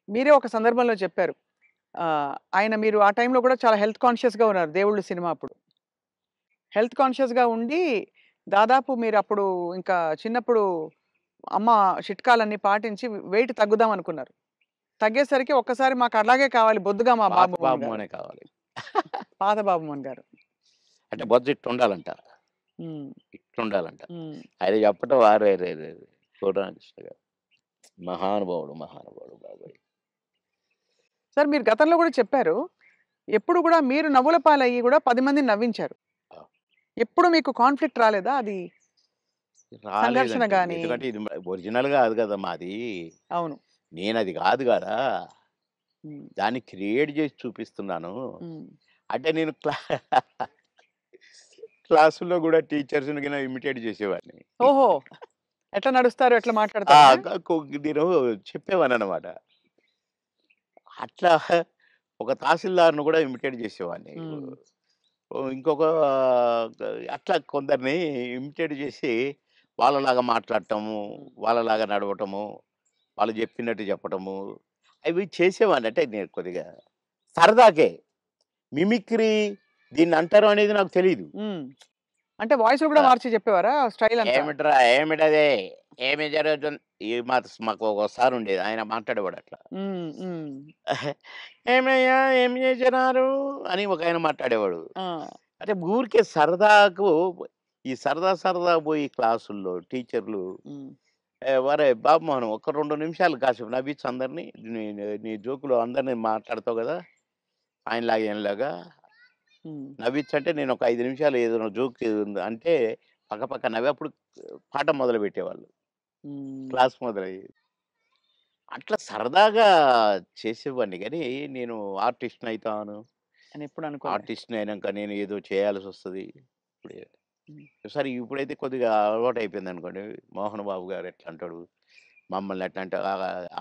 మీరే ఒక సందర్భంలో చెప్పారు. ఆయన మీరు ఆ టైంలో కూడా చాలా హెల్త్ కాన్షియస్‌గా ఉన్నారు 'దేవుళ్ళు' సినిమా అప్పుడు. హెల్త్ కాన్షియస్‌గా ఉండి దాదాపు మీరప్పుడు ఇంకా చిన్నప్పుడు అమ్మ చిట్కాలన్నీ పాటించి వెయిట్ తగ్గుదాం అనుకున్నారు. తగ్గేసరికి ఒక్కసారి మాకు అలాగే కావాలి బొద్దుగా మా పాత బాబు మోహన్ గారు. బాబుమోనే కావాలి. పాత బాబు మోహన్ గారు. అంటే హ్మ్. బొజ్జ ఇట్టుండాలంట. హ్మ్. ఇట్టుండాలంట. హ్మ్. అది చెప్పటం అరెరెరెరే! పూర్ణకృష్ణ గారు. మహానుభావుడు, మహానుభావుడు బాబోయ్! సార్ మీరు గతంలో కూడా చెప్పారు. ఎప్పుడు కూడా మీరు నవ్వుల పాలయ్యి కూడా 10 మందిని నవ్వించారు. ఆ! ఎప్పుడు మీకు కాన్‌ఫ్లిక్ట్ రాలేదా? అది సంఘర్షణ రాలేదండి. గాని ఎందుకంటే ఇది ఒరిజినల్ కాదు కదా మాది. అవును. నేనది కాదు గదా! హ్మ్. దాన్ని క్రియేట్ చేసి చూపిస్తున్నాను. హ్మ్. అంటే నేను క్లాసుల్లో గూడా టీచర్స్‌ని గిన ఇమిటేట్ చేసేవాడిని. ఓహో! ఎట్లా నడుస్తారు? ఎట్లా ఆ! మాట్లాడతారనా? నేను చెప్పేవాడిననమాట. అట్లా ఒక తహసీల్దార్‌ని గూడా ఇమిటేట్ చేసేవాడిని. హ్మ్. ఇంకొక అట్లా కొందరిని ఇమిటేట్ చేసి వాళ్ళలాగా మాట్లాడటము, హ్మ్. వాళ్ళలాగా నడవటము, వాళ్ళు చెప్పినట్టు చెప్పటము, అవి చేసేవాడిని. అంటే నేను కొద్దిగా సరదాకే. మిమిక్రీ దీన్నంటారు అనేది నాకు తెలీదు. హ్మ్. అంటే వాయిస్‌లు కూడా ఆ! మార్చి చెప్పేవారా స్టైల్ అంతా? "ఏమిట్రా ఏమిటది? ఏమి జరుగుతుంది?" మాకు ఒక సారుండేది. ఆయన మాట్లాడేవాడు అట్లా. హ్మ్. హ్మ్. "ఏమయ్యా ఏం చేసినారు?" అని ఒకాయన మాట్లాడేవాడు. ఆ! అంటే ఊరికే సరదాకు ఈ సరదా సరదా పోయి క్లాసుల్లో టీచర్లు హ్మ్. "ఒరేయ్ బాబుమోహన్ ఒక్క 2 నిమిషాలు కాసేపు నవ్వించు అందరిని. నీ నీ జోక్‌లో అందరిని మాట్లాడతావు గదా! ఆయనలాగా ఈయనలాగా హ్మ్. నవ్వించంటే నేను ఒక 5 నిమిషాలు ఏదైనా జోక్ అంటే పక్కపక్క నవ్వి అప్పుడు పాఠం మొదలుపెట్టేవాళ్ళు. హ్మ్. క్లాస్ మొదలయ్యేది. అట్లా సరదాగా చేసేవాడిని గానీ, నేను ఆర్టిస్ట్‌నయితాను. అని ఎప్పుడు అనుకోలే. ఆర్టిస్ట్‌ని అయినంక నేను ఏదో చేయాల్సొస్తది. ఇప్పుడే హ్మ్. సరే ఇప్పుడైతే కొద్దిగా అలవాటయిపోయిందనుకోండి. 'మోహన్ బాబు' గారు ఎట్లా అంటాడు, మమ్మల్ని ఎట్లా అంటే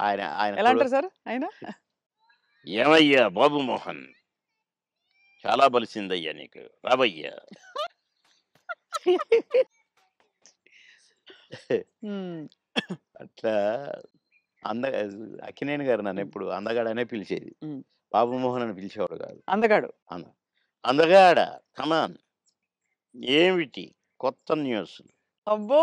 ఆయన ఆయన ఎలా అంటారు సార్ ఆయన? "ఏమయ్యా బాబు మోహన్ చాలా బలిసిందయ్యా నీకు. రావయ్యా." హ్మ్. అట్లా అంద అక్కినేని గారు హ్మ్. నన్నెప్పుడు అందగాడనే పిలిచేది. హ్మ్. బాబు మోహన్ అని పిలిచేవాడు కాదు. అందగాడు. అన్న అందగాడ కమాన్ ఏమిటి కొత్త న్యూస్ అబ్బో!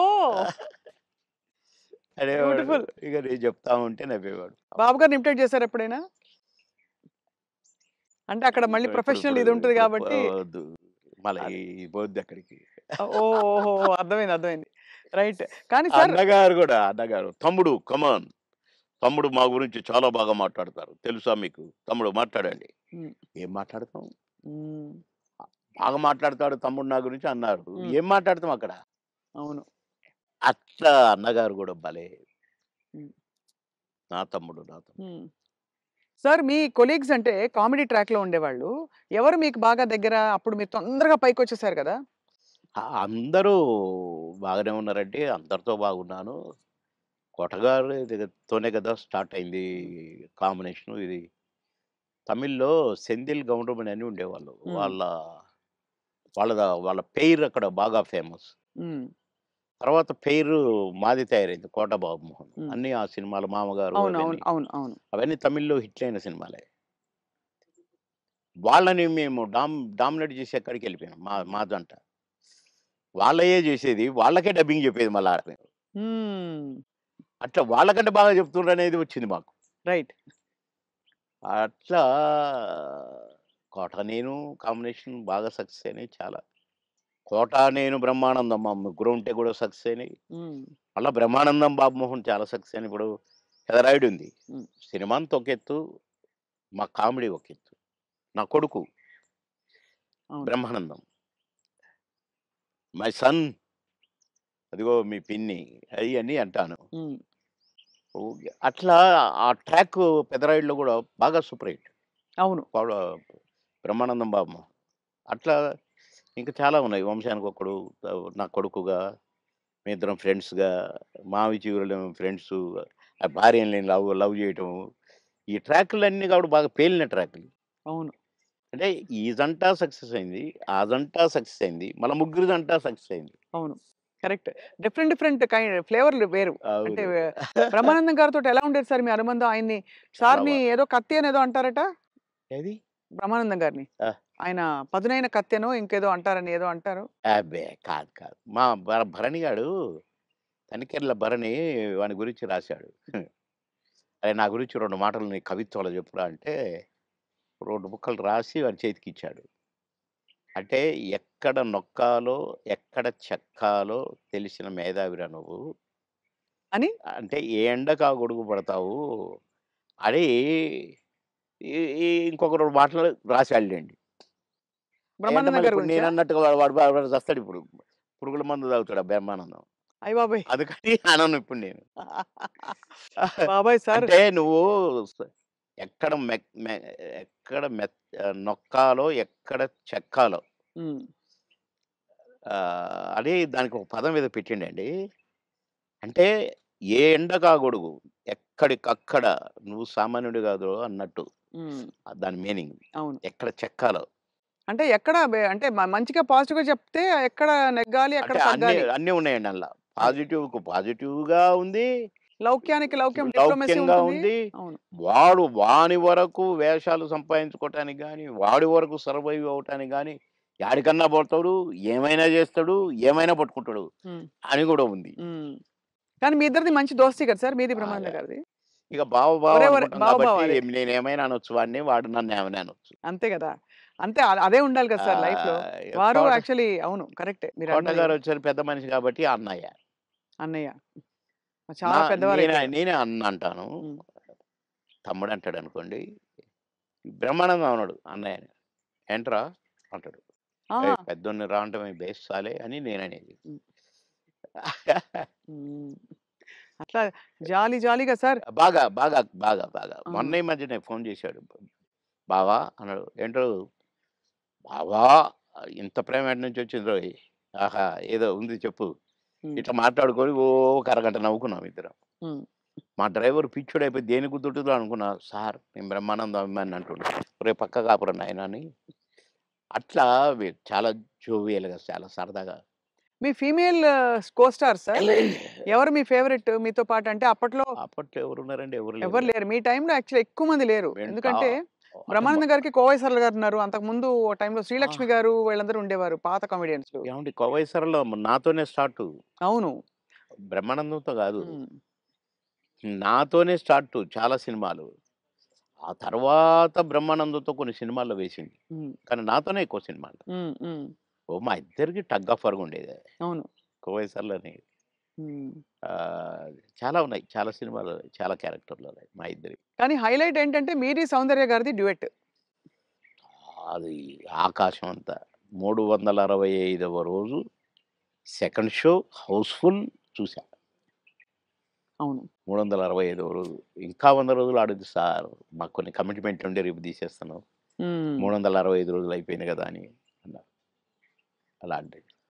అనేవాడు. బ్యూటిఫుల్. ఇక నేను చెప్తా ఉంటే నవ్వేవాడు. బాబు గారిని ఇమిటేట్ చేసారా ఎప్పుడైనా? అంటే అక్కడ మళ్ళీ ఇప్పుడు ఇప్పుడు ప్రొఫెషనల్ ఇది ఉంటది ఇప్పుడు కాబట్టి వద్దు. మళ్ళా అదే. పోద్ది అక్కడికి. ఓహోహో! అర్థమైంది. అర్థమైంది. రైట్. కానీ సార్ అన్నగారు గూడా అన్నగారు తమ్ముడు కమాన్ తమ్ముడు మా గురించి చాలా బాగా మాట్లాడతారు. తెలుసా మీకు? తమ్ముడు మాట్లాడండి. హ్మ్. ఏం మాట్లాడతాం? హ్మ్. బాగా మాట్లాడతాడు తమ్ముడు నా గురించి అన్నారు. హ్మ్. ఏం మాట్లాడతాం అక్కడ? అవును. అట్లా అన్నగారు గూడా భలే హ్మ్. నా తమ్ముడు, నా తమ్ముడు. హ్మ్. సార్ మీ కొలీగ్స్ అంటే కామెడీ ట్రాక్‌లో ఉండేవాళ్ళు. ఎవరు మీకు బాగా దగ్గర? అప్పుడు మీరు తొందరగా పైకొచ్చేసారు కదా! అందరూ బాగానే ఉన్నారండి. అందరితో బాగున్నాను. కొటగారి దగ్గరతోనే కదా స్టార్ట్ అయింది హ్మ్. కాంబినేషను ఇది. తమిళ్‌లో సెంధిల్ గౌండమణి అని ఉండేవాళ్ళు. హ్మ్. వాళ్ళ పెయిర్ అక్కడ బాగా ఫేమస్. హ్మ్. తర్వాత పెయిరు మాది తయారైంది 'కోట బాబుమోహన్.' హ్మ్. అన్నీ ఆ సినిమాలు 'మామగారు' అవును. అవును. అవన్నీ. అవును. అవును. అవన్నీ తమిళ్‌లో హిట్లయిన సినిమాలే. వాళ్ళని మేము డామినేట్ చేసి ఎక్కడికెళ్ళిపోయాం మా జంట. వాళ్ళయ్యే చేసేది. వాళ్ళకే డబ్బింగ్ చెప్పేది మళ్ళా మేము. హ్మ్. అట్లా వాళ్ళకంటే బాగా చెప్తుండ్రనేది వచ్చింది మాకు. రైట్. అట్లా 'కోట నేను' కాంబినేషన్ బాగా సక్సెస్ అయినాయి చాలా. 'కోట నేను' 'బ్రహ్మానందం' మా ముగ్గురం ఉంటే కూడా సక్సెస్ అయినాయి. హ్మ్. మళ్ళా 'బ్రహ్మానందం' 'బాబుమోహన్' చాలా సక్సెస్ అయినాయి. ఇప్పుడు 'పెదరాయుడు' ఉంది. హ్మ్. సినిమా అంతా ఒక ఎత్తు, మా కామెడీ ఒక ఎత్తు. నా కొడుకు అవును. 'బ్రహ్మానందం' మై సన్ అదిగో మీ పిన్ని అయన్నీ అంటాను. హ్మ్. ఓకే. అట్లా ఆ ట్రాక్ 'పెదరాయుడులో' కూడా బాగా సూపర్ హిట్. అవును. పవడ 'బ్రహ్మానందం' బాబు. అట్లా ఇంకా చాలా ఉన్నాయి. 'వంశానికొక్కడు', నా కొడుకుగా, మేమిద్దరం ఫ్రెండ్స్‌గా, 'మావి చిగురులేమో' ఫ్రెండ్సు, ఆ భార్యని నేను లవ్ చేయటము. ఈ ట్రాకులన్నీ కూడా బాగా పేలిన ట్రాకులు. అవును. అంటే ఈ జంట సక్సెస్ అయింది. ఆ జంట సక్సెస్ అయింది. మళ్ళా ముగ్గురి జంట సక్సెస్ అయింది. అవును. కరెక్ట్. డిఫరెంట్ డిఫరెంట్ ఫ్లేవర్‌లు వేరు. అంటే అవును. బ్రహ్మానందం గారితోటి ఎలా ఉండేది సార్ మీ అనుబంధం? ఆయన్ని చాలా సార్‌ని ఏదో కత్తి అనేదో అంటారట? ఏది? బ్రహ్మానందం గారిని. ఆ! ఆయన పదునైన కత్తెనో ఇంకేదో అంటారని ఏదో అంటారు. అబ్బే! కాదు, కాదు. మా భరణి గాడు తనికెళ్ళ భరణి వాని గురించి రాశాడు. అరే! నా గురించి 2 మాటలు నీ కవిత్వంలో చెప్పురా అంటే 2 ముక్కలు రాసి వాని చేతికిచ్చాడు. అంటే ఎక్కడ నొక్కాలో, ఎక్కడ చెక్కాలో తెలిసిన మేధావిరా నువ్వు. అని అంటే ఏ ఎండకు ఆ గొడుగు పడతావు అని ఈ ఈ ఇంకొక 2 మాటలు రాసాడులెండి. అయంటే బ్రహ్మానందం మళ్ళీ గారి ఇప్పుడు గురించా? నేనన్నట్టుగా వాడు చస్తాడిప్పుడు. పురుగుల మందు తాగుతాడు ఆ బ్రహ్మానందం. అయ్య బాబోయ్! అందుకని అనను ఇప్పుడు నేను. బాబోయ్! సార్. అంటే నువ్వు స ఎక్కడ ఎక్కడ నొక్కాలో, ఎక్కడ చెక్కాలో హ్మ్. అని దానికి ఒక పదం ఏదో పెట్టిండండి. అంటే ఏ ఎండకా గొడుగు, ఎక్కడికక్కడ నువ్వు సామాన్యుడు కాదు అన్నట్టు. హ్మ్. దాని మీనింగ్. అవును. ఎక్కడ చెక్కాలో. అంటే ఎక్కడ అంటే మంచిగా పాజిటివ్‌గా చెప్తే ఎక్కడ నెగ్గాలి, ఎక్కడ అంటే అన్నీ తగ్గాలి. అన్నీ ఉన్నాయండి అందుల. అది. పాజిటివ్‌కు పాజిటివ్‌గా ఉంది. లౌక్యానికి లౌక్యం డిప్లొమసీ లౌక్యంగా ఉంటుంది. ఉంది. అవును. వాని వరకు వేషాలు సంపాదించుకోవటానికి గాని, వాడి వరకు సర్వైవ్ అవ్వటానికి గాని, యాడికన్నా పోతాడు, ఏమైనా చేస్తాడు, ఏమైనా పట్టుకుంటాడు హ్మ్. అని కూడా ఉంది. హ్మ్. కానీ మీ ఇద్దరిది మంచి దోస్తీ కదా సార్! మీది బాగా. బ్రహ్మానందం గారిది. ఇక బావ బావ ఒరే! అనుకుంటాం బావ బావ కాబట్టి అదే. నేనేమైనా అనొచ్చు వాడిని, వాడు నన్నేమైనా అనొచ్చు. అంతే గదా! అంతే అదే ఉండాలి కదా సార్ లైఫ్‌లో. వారు కోట యాక్చువల్లీ అవును. కరెక్టే మీరన్నది. కోటగారొచ్చారు పెద్ద మనిషి కాబట్టి అన్నయ్య. అన్నయ్య. నా చాలా పెద్దవారైపోయారు. నేనే అన్న అంటాను. హ్మ్. తమ్ముడంటాడనుకోండి. బ్రహ్మానందం అనడు అన్నయ్యని. ఏంట్రా అంటాడు. ఆహా! ఏయ్! పెద్దోడిని రా అంటమే బేస్ సాలే అని నేననేది. హ్మ్. హ్మ్. అట్లా జాలీ జాలీగా సార్. బాగా, బాగా, బాగా, బాగా. ఆ! మొన్న ఈ మధ్యనే ఫోను చేశాడు. బావా అన్నాడు. ఏంటో బావా ఇంత ప్రేమ ఎటు నుంచొచ్చిందోయ్! ఆహా! ఏదో ఉంది చెప్పు. హ్మ్. ఇట్లా మాట్లాడుకొని ఓ ఒక అరగంట నవ్వుకున్నాం ఇద్దరం. హ్మ్. మా డ్రైవర్ పిచ్చోడైపోయి దేనికి గుద్దుతుందో అనుకున్నా. సార్ నేను బ్రహ్మానందం అభిమానిని అంటుండు. ఒరేయ్ పక్కకు ఆపురా నాయనా అని. అట్లా చాలా జోవియల్‌గా చాలా సరదాగా. మీ ఫీమేల్ కో స్టార్ సార్? ఎవరు మీ ఫేవరెట్ మీతో పాటు? అంటే అప్పట్లో అప్పట్లో ఎవరున్నారండి? ఎవరు లేరు. ఎవరు లేరు. మీ టైమ్‌లో యాక్చువల్లీ ఎక్కువ మంది లేరు. వెంట ఎందుకంటే అంటే బ్రహ్మానందం గారికి కోవై సరళ గారున్నారు. అంతకుముందు ఓ టైమ్‌లో ఆ! శ్రీలక్ష్మి గారు వీళ్ళందరూ ఉండేవారు పాత కామెడియన్స్‌లు. ఏవండీ 'కోవైసరలో' నాతోనే స్టార్టు. అవును. బ్రహ్మానందంతో గాదు. హ్మ్. నాతోనే స్టార్టు చాలా సినిమాలు. ఆ తర్వాత బ్రహ్మానందంతో కొన్ని సినిమాల్లో వేసింది. హ్మ్. కానీ నాతోనే ఎక్కువ సినిమాలు. హ్మ్. హ్మ్. మా ఇద్దరికి టగ్ ఆఫ్ వార్ ఉండేది. అవును. 'కోవైసర్లోనే' హ్మ్. చాలా ఉన్నాయి. చాలా సినిమాలు, చాలా క్యారెక్టర్‌లున్నాయి మా ఇద్దరియి. కానీ హైలైట్ ఏంటంటే మీది, సౌందర్య గారిది డ్యూయెట్. అది ఆకాశం అంత. 365వ రోజు సెకండ్ షో హౌస్‌ఫుల్ చూసా. అవును. 365వ రోజు. ఇంకా 100 రోజులు ఆడుద్ది సార్. మాకు కొన్ని కమిట్మెంట్ ఉండి రేపు తీసేస్తున్నాం. హ్మ్. 365 రోజులు అయిపోయింది గదా! అని అన్నారు. అలాంటిది.